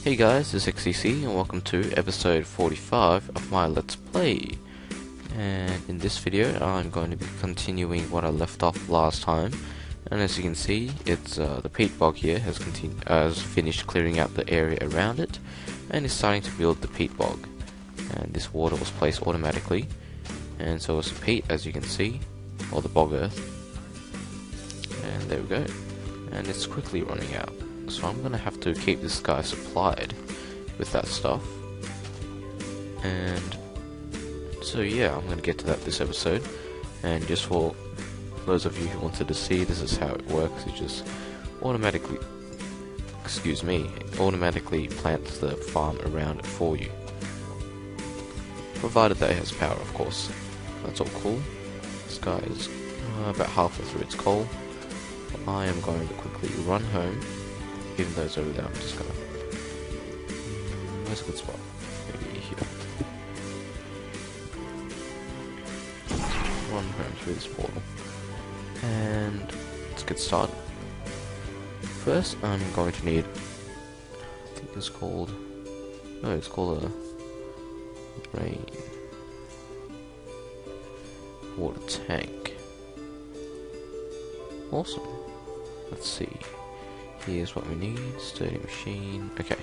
Hey guys, this is xtcs and welcome to episode 45 of my Let's Play. And in this video I'm going to be continuing what I left off last time. And as you can see, it's the peat bog here has finished clearing out the area around it and is starting to build the peat bog. And this water was placed automatically, and so is the peat, as you can see, or the bog earth. And there we go. And it's quickly running out. So I'm going to have to keep this guy supplied with that stuff. And so yeah, I'm going to get to that this episode. And just for those of you who wanted to see, this is how it works. It just automatically, automatically plants the farm around it for you. Provided that it has power, of course. That's all cool. This guy is about halfway through its coal. I am going to quickly run home. Even though it's over there, I'm just gonna... where's a good spot? Maybe here. Run home through this portal. And let's get started. First, I'm going to need... I think it's called... no, it's called a... rain... water tank. Awesome. Let's see. Here's what we need. Sturdy machine. Okay,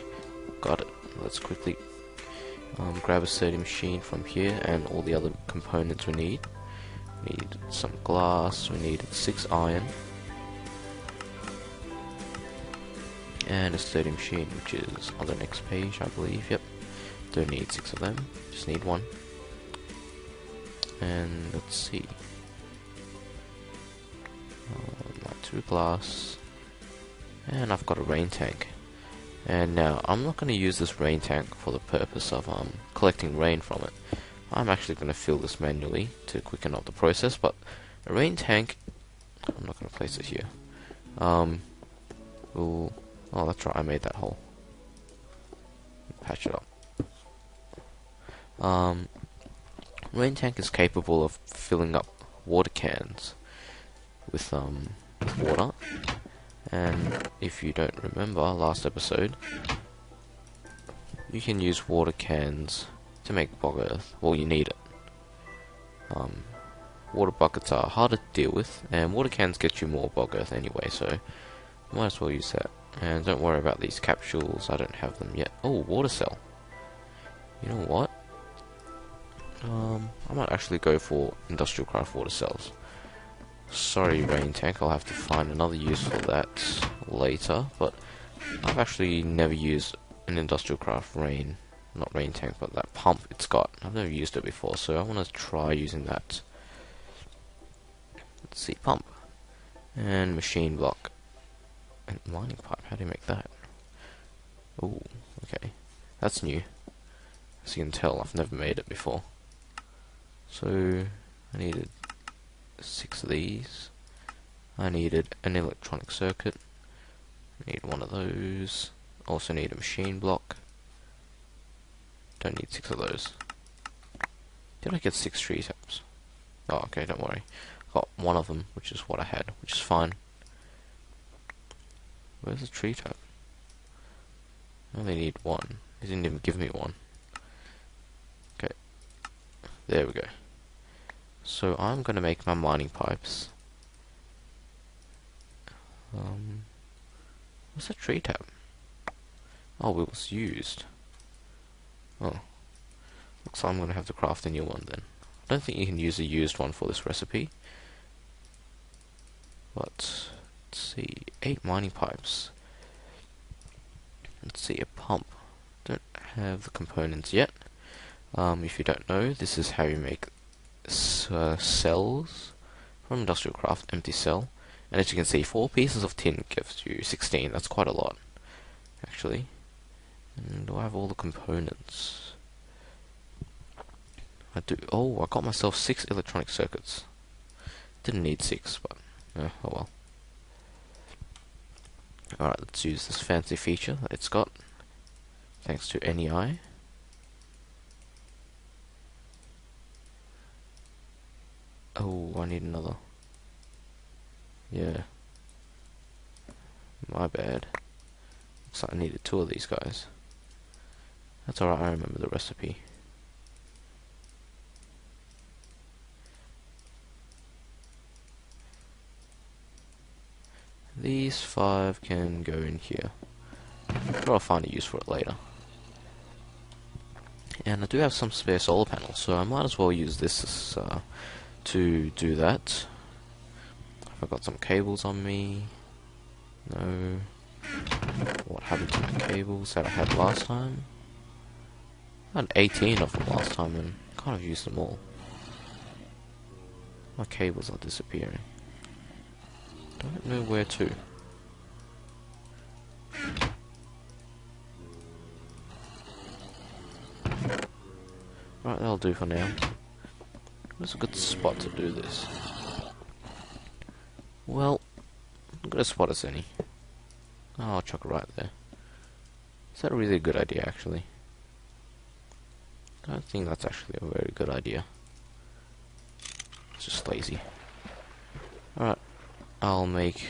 got it. Let's quickly grab a sturdy machine from here and all the other components we need. We need some glass. We need 6 iron. And a sturdy machine, which is on the next page, I believe. Yep. Don't need 6 of them. Just need 1. And let's see. My 2 glass. And I've got a rain tank. And now, I'm not going to use this rain tank for the purpose of collecting rain from it. I'm actually going to fill this manually to quicken up the process, but a rain tank... I'm not going to place it here. Oh, that's right, I made that hole. Patch it up. Rain tank is capable of filling up water cans with water. And if you don't remember last episode, you can use water cans to make bog earth. Well, you need it. Water buckets are harder to deal with, and water cans get you more bog earth anyway, so might as well use that. And don't worry about these capsules, I don't have them yet. Oh, water cell. You know what? I might actually go for industrial craft water cells. Sorry, rain tank, I'll have to find another use for that later, but I've actually never used an industrial craft not rain tank, but that pump it's got. I've never used it before, so I want to try using that. Let's see, pump. And machine block. And mining pipe, how do you make that? Oh, okay. That's new. As you can tell, I've never made it before. So, I needed 6 of these. I needed an electronic circuit. Need 1 of those. Also need a machine block. Don't need 6 of those. Did I get 6 tree taps? Oh, okay, don't worry. Got 1 of them, which is what I had, which is fine. Where's the tree tap? I only need 1. He didn't even give me 1. Okay. There we go. So I'm going to make my mining pipes. What's that tree tap? Oh, it was used. Oh. Looks like I'm going to have to craft a new one then. I don't think you can use a used one for this recipe. But, let's see. 8 mining pipes. Let's see, a pump. Don't have the components yet. If you don't know, this is how you make cells from industrial craft, empty cell. And as you can see, 4 pieces of tin gives you 16. That's quite a lot, actually. And do I have all the components? I do. Oh, I got myself 6 electronic circuits. Didn't need 6, but oh well. Alright, let's use this fancy feature that it's got, thanks to NEI. Oh, I need another. Yeah. My bad. Looks like I needed 2 of these guys. That's alright, I remember the recipe. These 5 can go in here. Sure, I'll find a use for it later. And I do have some spare solar panels, so I might as well use this to do that. I've got some cables on me. No. What happened to my cables that I had last time? I had 18 of them last time and kind of used them all. My cables are disappearing. Don't know where to. Right, that'll do for now. Where's a good spot to do this? Well, not good a spot as any. Oh, I'll chuck it right there. Is that really a good idea, actually? I don't think that's actually a very good idea. It's just lazy. Alright, I'll make...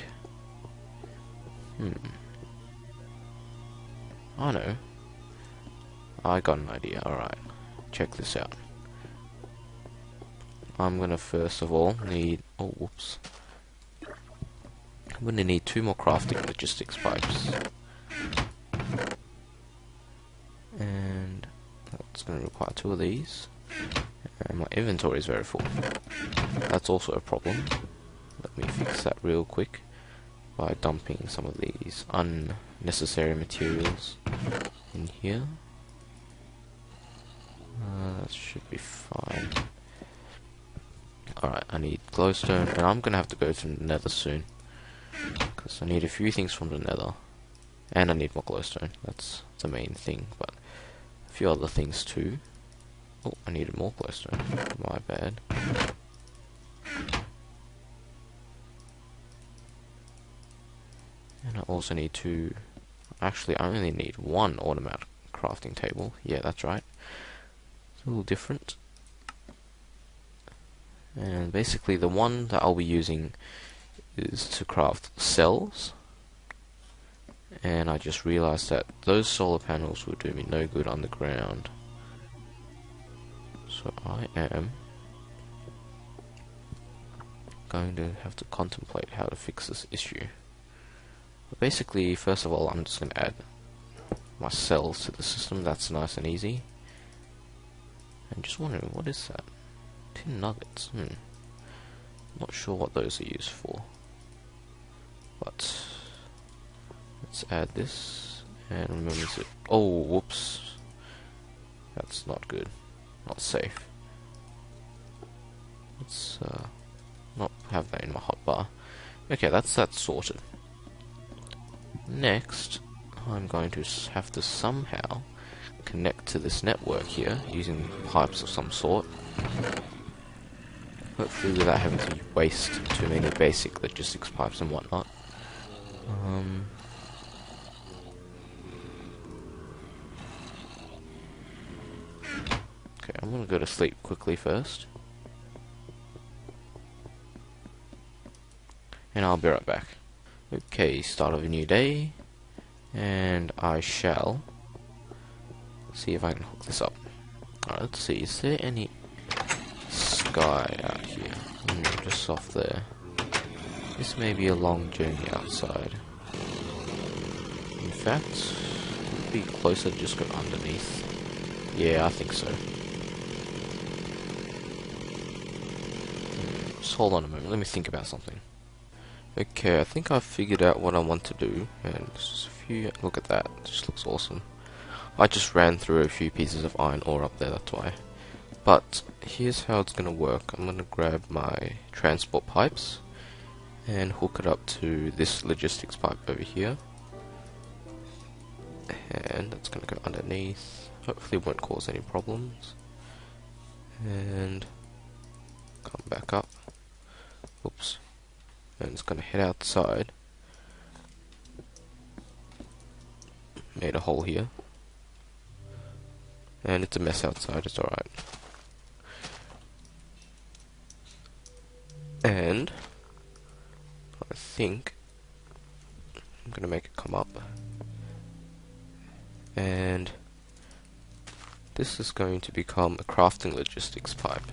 I know. I got an idea, alright. Check this out. I'm gonna first of all need... oh, whoops. I'm gonna need 2 more crafting logistics pipes. And that's gonna require 2 of these. And my inventory is very full. That's also a problem. Let me fix that real quick by dumping some of these unnecessary materials in here. That should be fine. Alright, I need glowstone, and I'm gonna have to go to the nether soon. Because I need a few things from the nether. And I need more glowstone. That's the main thing, but a few other things too. Oh, I needed more glowstone. My bad. And I also need to... actually, I only need 1 automatic crafting table. Yeah, that's right. It's a little different. And basically the one that I'll be using is to craft cells. And I just realized that those solar panels will do me no good underground. So I am going to have to contemplate how to fix this issue. But basically, first of all, I'm just going to add my cells to the system. That's nice and easy. And just wondering, what is that? Tin nuggets. Not sure what those are used for. But let's add this. And remember to... oh, whoops. That's not good. Not safe. Let's not have that in my hotbar. Okay, that's that sorted. Next, I'm going to have to somehow connect to this network here using pipes of some sort. Hopefully without having to waste too many basic logistics pipes and whatnot. Okay, I'm gonna go to sleep quickly first. And I'll be right back. Okay, start of a new day. And I shall see if I can hook this up. Alright, let's see, is there any sky out here? Just off there. This may be a long journey outside. In fact, it would be closer to just go underneath. Yeah, I think so. Just hold on a moment, let me think about something. Okay, I think I've figured out what I want to do, and just a few... look at that, it just looks awesome. I just ran through a few pieces of iron ore up there, that's why. But here's how it's gonna work. I'm gonna grab my transport pipes and hook it up to this logistics pipe over here. And that's gonna go underneath. Hopefully it won't cause any problems. And come back up. Oops. And it's gonna head outside. Made a hole here. And it's a mess outside, it's alright. And I think I'm gonna make it come up. And this is going to become a crafting logistics pipe.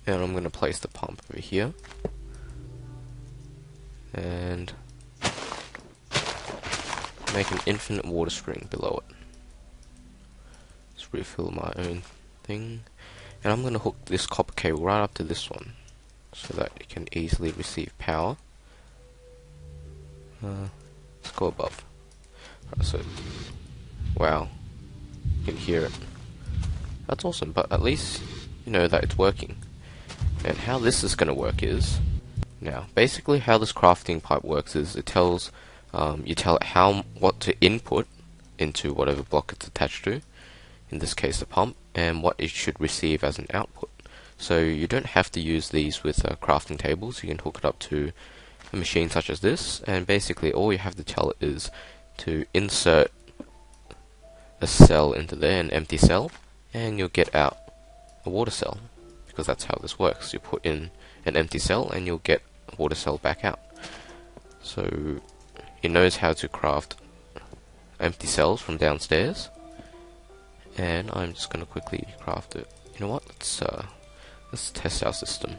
And I'm going to place the pump over here. And make an infinite water string below it. Just refill my own thing. And I'm going to hook this copper cable right up to this one, so that it can easily receive power. Let's go above. Right, so, wow, you can hear it. That's awesome, but at least you know that it's working. And how this is going to work is, now, basically how this crafting pipe works is it tells, you tell it what to input into whatever block it's attached to, in this case the pump, and what it should receive as an output. So you don't have to use these with crafting tables. You can hook it up to a machine such as this, and basically all you have to tell it is to insert a cell into there, an empty cell, and you'll get out a water cell, because that's how this works. You put in an empty cell and you'll get a water cell back out. So it knows how to craft empty cells from downstairs, and I'm just going to quickly craft it. You know what, let's test our system,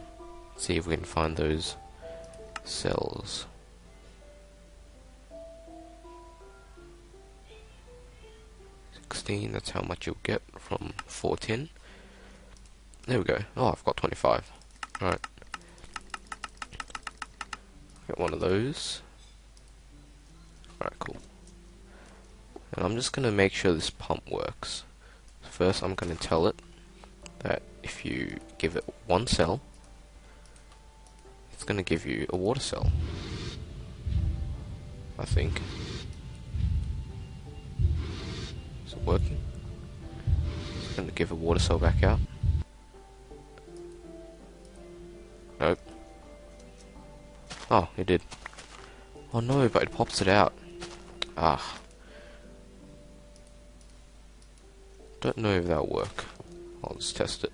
see if we can find those cells. That's how much you'll get from 4 tin. There we go. Oh, I've got 25. Alright. Get one of those. Alright, cool. And I'm just going to make sure this pump works. First, I'm going to tell it that if you give it one cell, it's going to give you a water cell, I think. Is it working? It's going to give a water cell back out. Nope. Oh, it did. Oh no, but it pops it out. Ah. Don't know if that'll work. I'll just test it.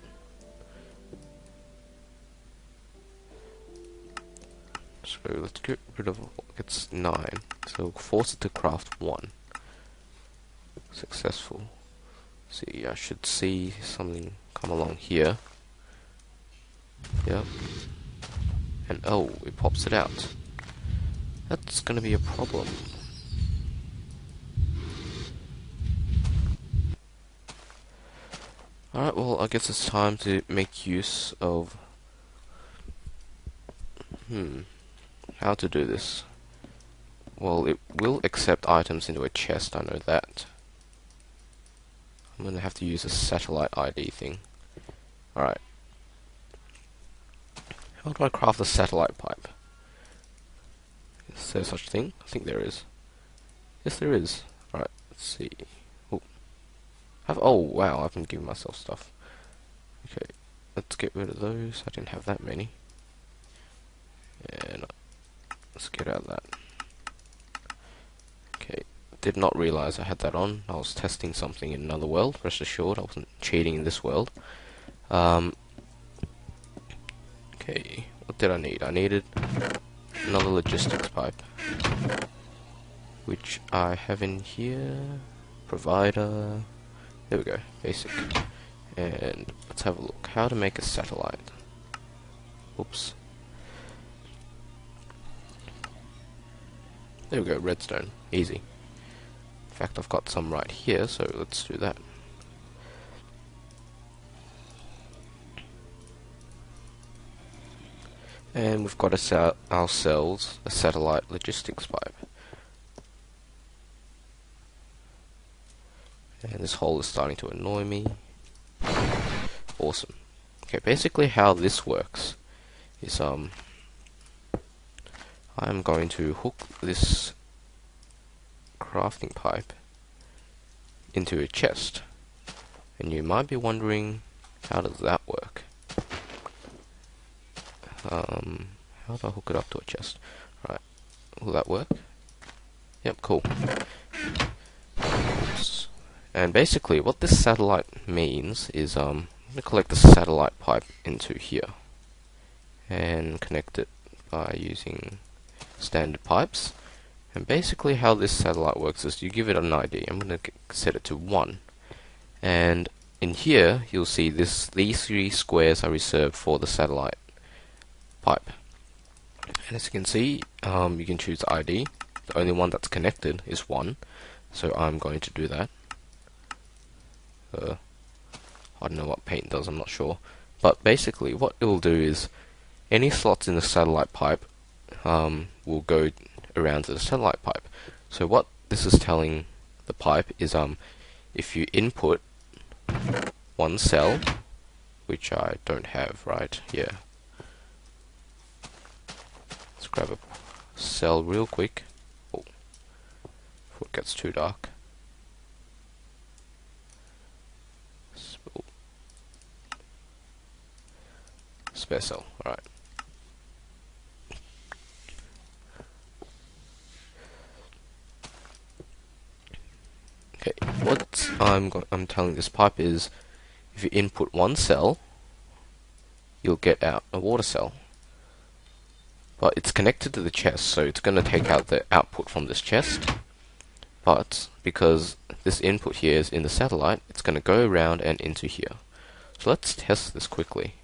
So let's get rid of, it's 9. So force it to craft 1. Successful. See, I should see something come along here. Yep. And oh, it pops it out. That's gonna be a problem. Alright, well, I guess it's time to make use of how to do this. Well, it will accept items into a chest, I know that. I'm gonna have to use a satellite ID thing. Alright. How do I craft a satellite pipe? Is there such a thing? I think there is. Yes, there is. Alright, let's see. Oh, wow, I've been giving myself stuff. Okay, let's get rid of those. I didn't have that many. And let's get out of that. Okay, did not realize I had that on. I was testing something in another world. Rest assured, I wasn't cheating in this world. Okay, what did I need? I needed another logistics pipe, which I have in here. Provider. There we go, basic. And let's have a look. How to make a satellite. Oops. There we go, redstone. Easy. In fact, I've got some right here, so let's do that. And we've got ourselves a satellite logistics pipe. And this hole is starting to annoy me. Awesome. Okay, basically how this works is I'm going to hook this crafting pipe into a chest. And you might be wondering, how does that work? How do I hook it up to a chest? Right, will that work? Yep, cool. Oops. And basically what this satellite means is I'm going to collect the satellite pipe into here and connect it by using standard pipes, And basically how this satellite works is you give it an ID. I'm going to set it to 1. And in here, you'll see these 3 squares are reserved for the satellite pipe. And as you can see, you can choose the ID. The only one that's connected is 1. So I'm going to do that. I don't know what Paint does, I'm not sure. But basically what it will do is any slots in the satellite pipe will go around to the satellite pipe. So what this is telling the pipe is if you input one cell, which I don't have right here. Let's grab a cell real quick. Oh, before it gets too dark. Spare cell, alright. Okay, what I'm telling this pipe is if you input one cell, you'll get out a water cell. But it's connected to the chest, so it's going to take out the output from this chest. But because this input here is in the satellite, it's going to go around and into here. So let's test this quickly.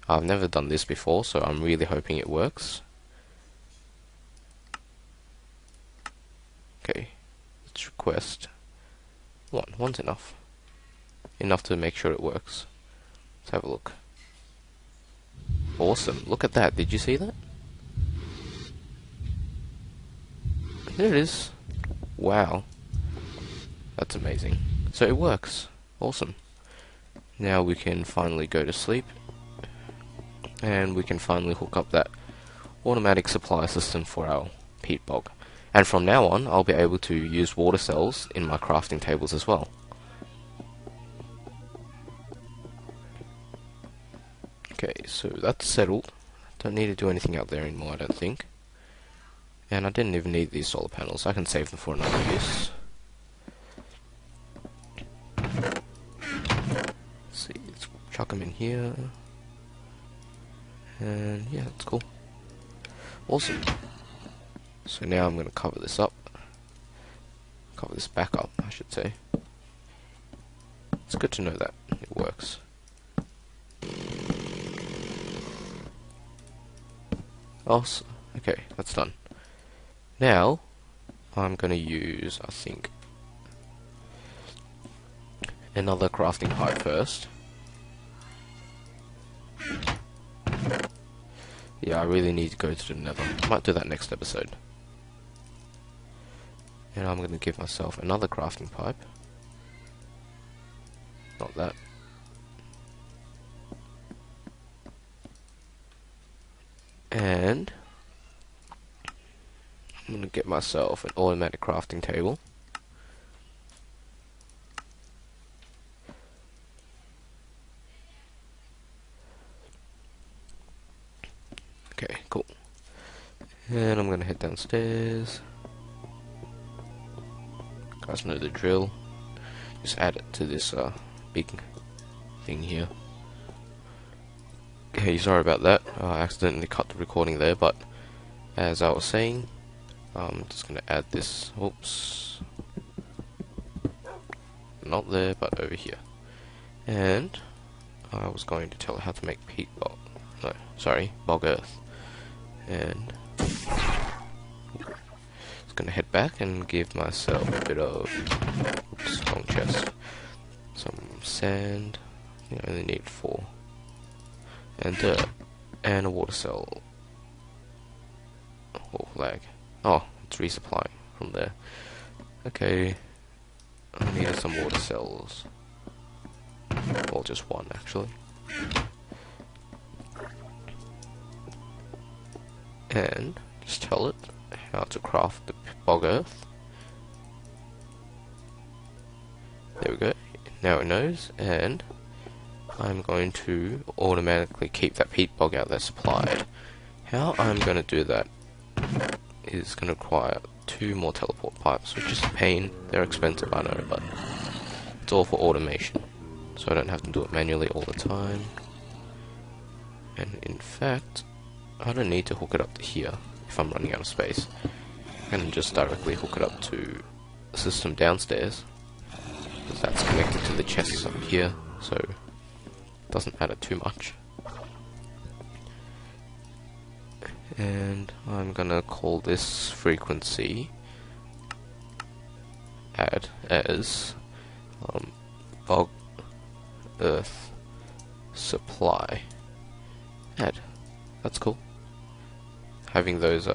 I've never done this before, so I'm really hoping it works. Okay, let's request one. One's enough. Enough to make sure it works. Let's have a look. Awesome. Look at that. Did you see that? There it is. Wow. That's amazing. So it works. Awesome. Now we can finally go to sleep. And we can finally hook up that automatic supply system for our peat bog. And from now on, I'll be able to use water cells in my crafting tables as well. Okay, so that's settled. Don't need to do anything out there anymore, I don't think. And I didn't even need these solar panels. I can save them for another use. Let's see, let's chuck them in here. And yeah, that's cool. Awesome. So now I'm going to cover this up. Cover this back up, I should say. It's good to know that it works. Awesome. Okay, that's done. Now, I'm going to use, I think, another crafting pipe first. Yeah, I really need to go to the nether. Might do that next episode. And I'm going to give myself another crafting pipe. Not that. And I'm going to get myself an automatic crafting table. Okay, cool. And I'm going to head downstairs. You guys know the drill. Just add it to this big thing here. Okay, sorry about that. I accidentally cut the recording there, but as I was saying, I'm just going to add this. Oops. Not there, but over here. And I was going to tell her how to make peat bog. No, sorry, bog earth. And just going to head back and give myself a bit of wrong chest. Some sand. I think I only need 4. And dirt. And a water cell. Oh, lag. Oh, it's resupplying from there. Okay. I needed some water cells. Well, just one actually. And just tell it how to craft the bog earth. There we go. Now it knows, and I'm going to automatically keep that peat bog out there supplied. How I'm going to do that is going to require 2 more teleport pipes, which is a pain. They're expensive, I know, but it's all for automation, so I don't have to do it manually all the time. And in fact, I don't need to hook it up to here if I'm running out of space. and just directly hook it up to the system downstairs, because that's connected to the chests up here, so it doesn't matter too much. And I'm gonna call this frequency add as bog earth supply add. That's cool. Having those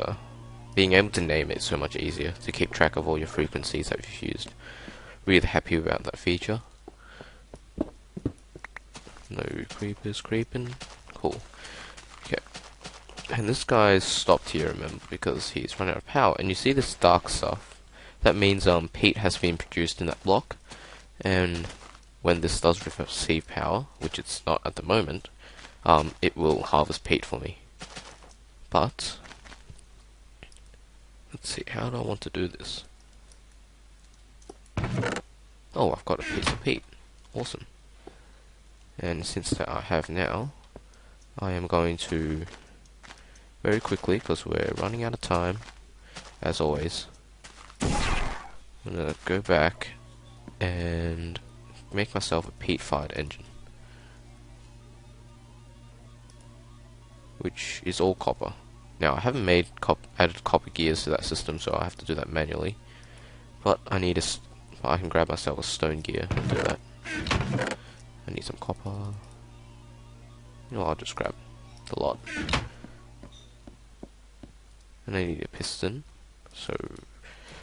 being able to name it so much easier to keep track of all your frequencies that you've used. Really happy about that feature. No creepers creeping. Cool. Okay. And this guy's stopped here, remember, because he's run out of power. And you see this dark stuff? That means peat has been produced in that block. And when this does receive power, which it's not at the moment, it will harvest peat for me. But let's see, how do I want to do this? Oh, I've got a piece of peat. Awesome. And since that I have now, I am going to very quickly, because we're running out of time, as always, I'm going to go back and make myself a peat-fired engine, which is all copper. Now, I haven't added copper gears to that system, so I have to do that manually. But I can grab myself a stone gear and do that. I need some copper. You know, I'll just grab the lot. And I need a piston, so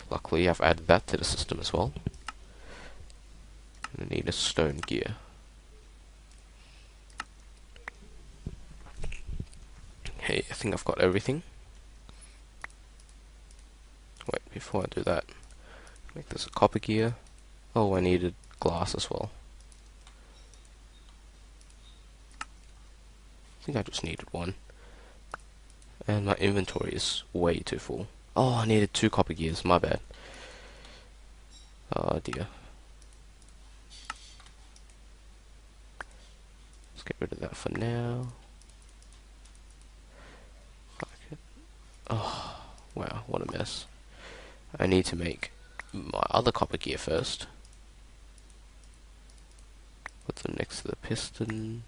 luckily I've added that to the system as well. And I need a stone gear. Okay, I think I've got everything. Wait, before I do that, make this a copper gear. Oh, I needed glass as well. I think I just needed one. And my inventory is way too full. Oh, I needed 2 copper gears, my bad. Oh dear. Let's get rid of that for now. Oh, wow, what a mess. I need to make my other copper gear first. Put them next to the piston.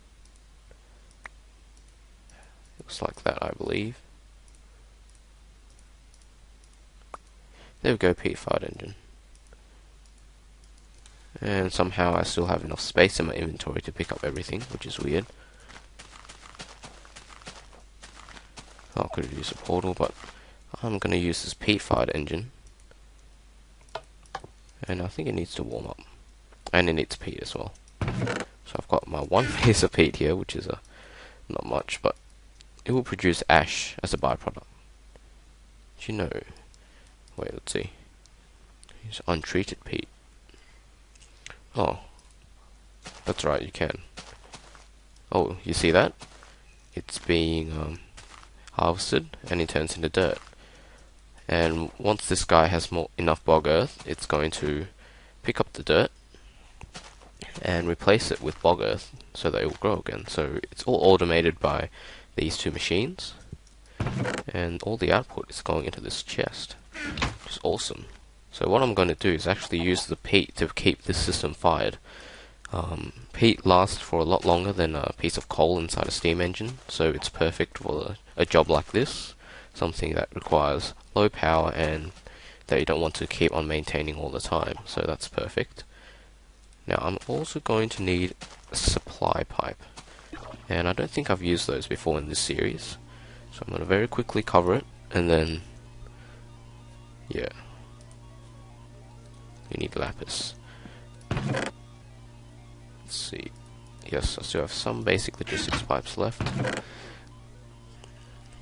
Looks like that, I believe. There we go, peat-fired engine. And somehow I still have enough space in my inventory to pick up everything, which is weird. Oh, I could have used a portal, but I'm going to use this peat-fired engine. And I think it needs to warm up. And it needs peat as well. So I've got my 1 piece of peat here, which is not much, but it will produce ash as a byproduct. Do you know? Wait, let's see. Use untreated peat. Oh, that's right, you can. Oh, you see that? It's being harvested, and it turns into dirt. And once this guy has enough bog earth, it's going to pick up the dirt and replace it with bog earth, so that it will grow again. So it's all automated by these 2 machines, and all the output is going into this chest, which is awesome. So what I'm going to do is actually use the peat to keep this system fired. Peat lasts for a lot longer than a piece of coal inside a steam engine, so it's perfect for a job like this, something that requires low power and that you don't want to keep on maintaining all the time, so that's perfect. Now I'm also going to need a supply pipe, and I don't think I've used those before in this series, so I'm going to very quickly cover it, and then yeah, we need lapis. Let's see, yes, I still have some basic logistics pipes left.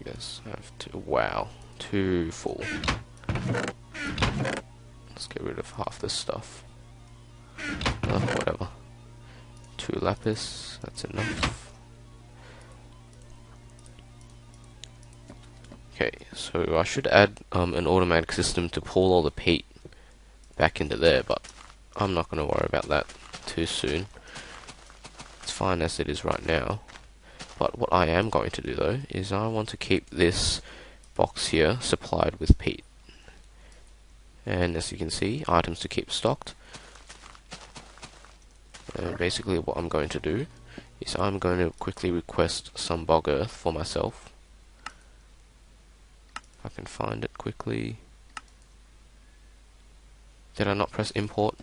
Yes, I have 2, wow, 2 full. Let's get rid of half this stuff. Whatever. 2 lapis, that's enough. Okay, so I should add an automatic system to pull all the peat back into there, but I'm not going to worry about that too soon. It's fine as it is right now. But what I am going to do though is I want to keep this box here supplied with peat. And as you can see, items to keep stocked. And basically what I'm going to do is I'm going to quickly request some bog earth for myself. If I can find it quickly. Did I not press import?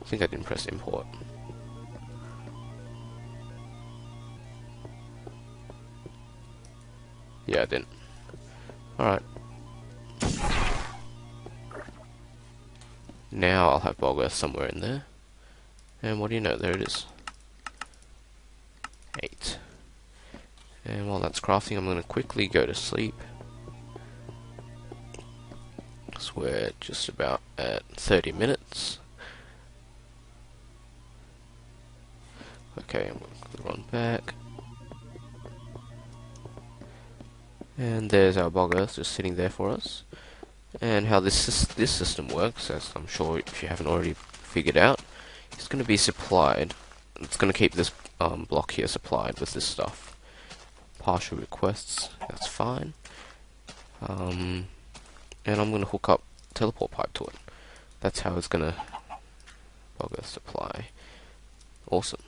I think I didn't press import. Yeah, I didn't. Alright. Now I'll have bog earth somewhere in there. And what do you know, there it is. 8. And while that's crafting, I'm going to quickly go to sleep. So we're just about at 30 minutes. Okay, I'm going to run back. And there's our bog earth just sitting there for us. And how this system works, as I'm sure if you haven't already figured out, it's going to be supplied. It's going to keep this block here supplied with this stuff. Partial requests, that's fine. And I'm going to hook up teleport pipe to it. That's how it's going to bog earth supply. Awesome.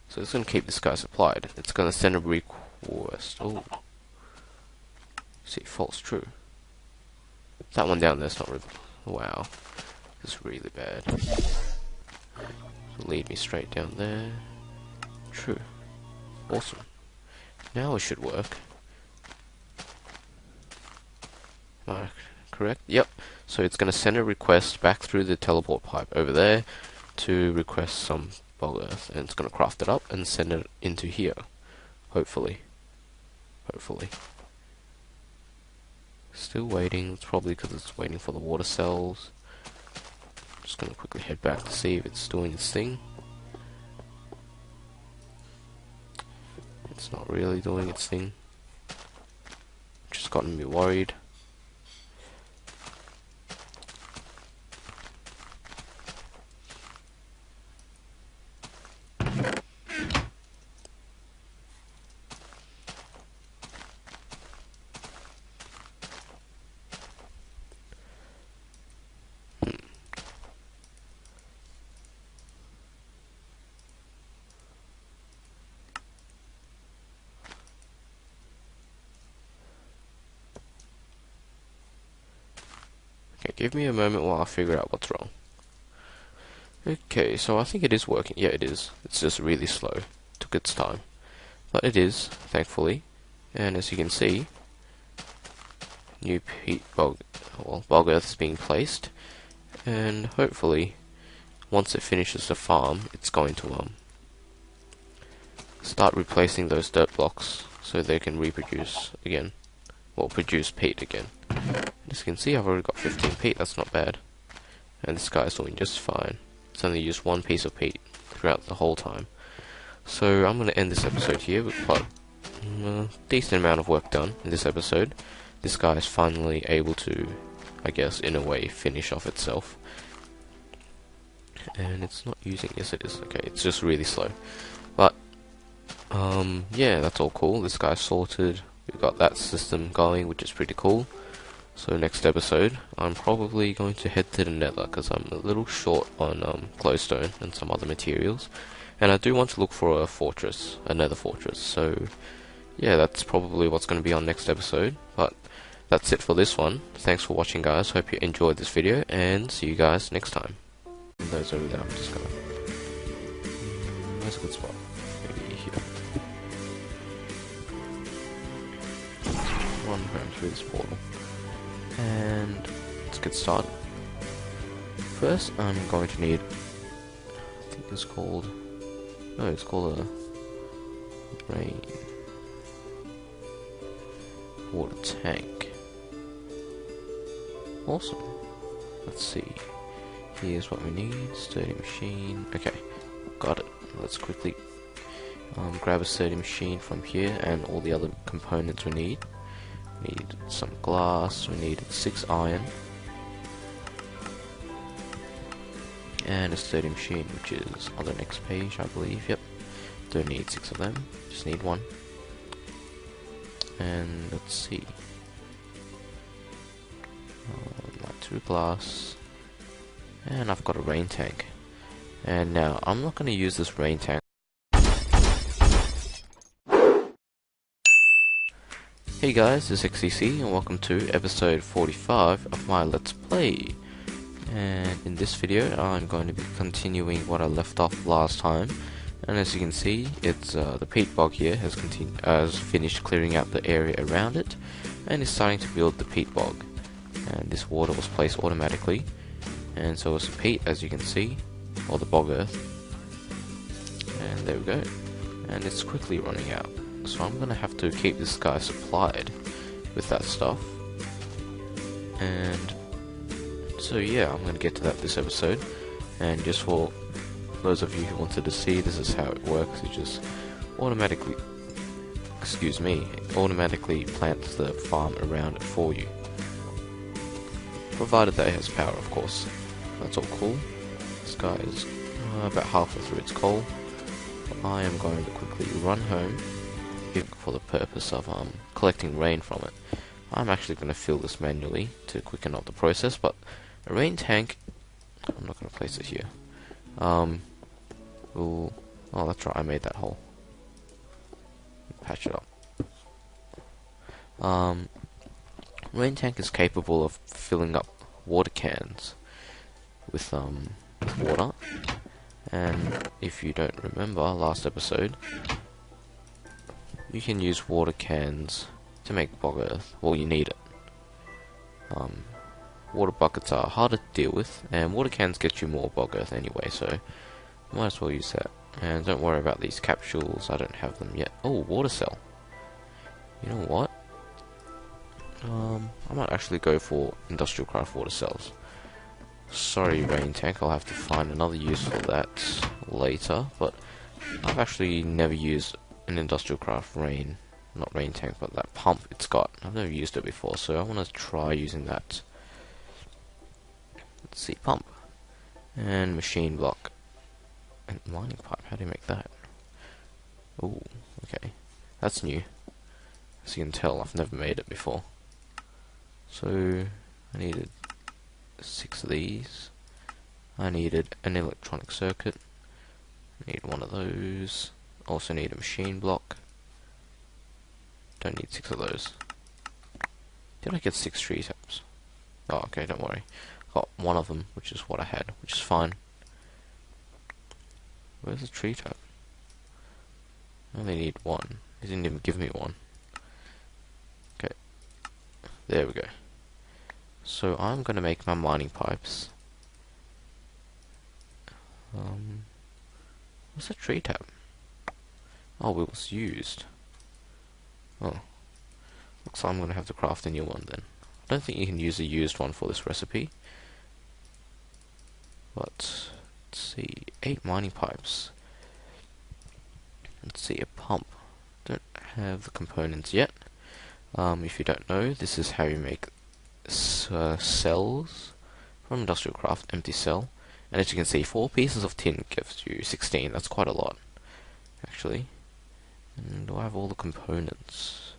So it's going to keep this guy supplied. It's going to send a request. Oh. See, false true. That one down there's not really. Wow. This is really bad. It'll lead me straight down there. True. Awesome. Now it should work. Am I correct? Yep. So it's going to send a request back through the teleport pipe over there to request some bog earth, and it's going to craft it up and send it into here. Hopefully. Hopefully. Still waiting. It's probably because it's waiting for the water cells. Just going to quickly head back to see if it's doing its thing. It's not really doing its thing. Just gotten me worried. Okay, give me a moment while I figure out what's wrong. Okay, so I think it is working. Yeah, it is. It's just really slow. Took its time. But it is, thankfully. And as you can see, new peat bog earth is being placed. And hopefully, once it finishes the farm, it's going to start replacing those dirt blocks so they can reproduce again. Well, produce peat again. As you can see, I've already got 15 peat, that's not bad. And this guy's doing just fine. It's only used one piece of peat throughout the whole time. So I'm going to end this episode here. We've got a decent amount of work done in this episode. This guy is finally able to, I guess, in a way, finish off itself. And it's not using, yes it is, okay, it's just really slow. But, yeah, that's all cool. This guy's sorted. We've got that system going, which is pretty cool. So next episode, I'm probably going to head to the nether, because I'm a little short on glowstone and some other materials. And I do want to look for a fortress, a nether fortress. So, yeah, that's probably what's going to be on next episode. But that's it for this one. Thanks for watching, guys. Hope you enjoyed this video, and see you guys next time. And those over there, I'm just going to... Where's a good spot? Maybe here. Run around through this portal. And let's get started. First, I'm going to need... I think it's called... No, it's called a... rain... water tank. Awesome. Let's see. Here's what we need. Sturdy machine. Okay, got it. Let's quickly grab a sturdy machine from here and all the other components we need. We need some glass. We need 6 iron. And a sturdy machine, which is on the next page, I believe. Yep. Don't need 6 of them. Just need 1. And let's see. Like to through glass, and I've got a rain tank. And now I'm not going to use this rain tank. Hey guys, this is xtcs and welcome to episode 45 of my Let's Play. And in this video I'm going to be continuing what I left off last time. And as you can see, it's the peat bog here has finished clearing out the area around it and is starting to build the peat bog. And this water was placed automatically, and so was the peat, as you can see, or the bog earth. And there we go. And it's quickly running out. So I'm gonna have to keep this guy supplied with that stuff. And so yeah, I'm gonna get to that this episode. And just for those of you who wanted to see, this is how it works. It just automatically, automatically plants the farm around it for you. Provided that it has power, of course. That's all cool. This guy is about halfway through its coal. I am going to quickly run home for the purpose of collecting rain from it. I'm actually going to fill this manually to quicken up the process, but a rain tank, I'm not going to place it here. Oh, that's right, I made that hole. Patch it up. Rain tank is capable of filling up water cans with water, and if you don't remember last episode, you can use water cans to make bog earth. Well, you need it. Water buckets are harder to deal with, and water cans get you more bog earth anyway, so might as well use that. And don't worry about these capsules, I don't have them yet. Oh, water cell. You know what? I might actually go for industrial craft water cells. Sorry, rain tank, I'll have to find another use for that later, but I've actually never used an industrial craft not rain tank, but that pump it's got. I've never used it before, so I want to try using that. Let's see, pump. And machine block. And mining pipe, how do you make that? Oh, okay. That's new. As you can tell, I've never made it before. So, I needed 6 of these. I needed an electronic circuit. I need one of those. Also need a machine block. Don't need 6 of those. Did I get 6 tree taps? Oh, okay, don't worry. Got one of them, which is what I had, which is fine. Where's the tree tap? I only need one. He didn't even give me one. Okay. There we go. So I'm going to make my mining pipes. What's that tree tap? Oh, it was used. Oh. Looks like I'm going to have to craft a new one then. I don't think you can use a used one for this recipe. But, let's see. 8 mining pipes. Let's see, a pump. Don't have the components yet. If you don't know, this is how you make cells from industrial craft, empty cell. And as you can see, 4 pieces of tin gives you 16. That's quite a lot, actually. And do I have all the components?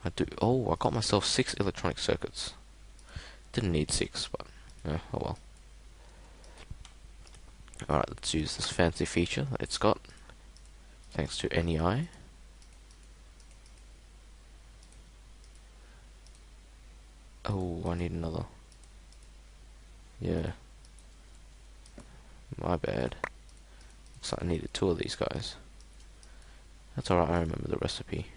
I do. Oh, I got myself 6 electronic circuits. Didn't need 6, but oh well. Alright, let's use this fancy feature that it's got, thanks to NEI. Oh, I need another. Yeah. My bad. Looks like I needed 2 of these guys. That's alright, I remember the recipe.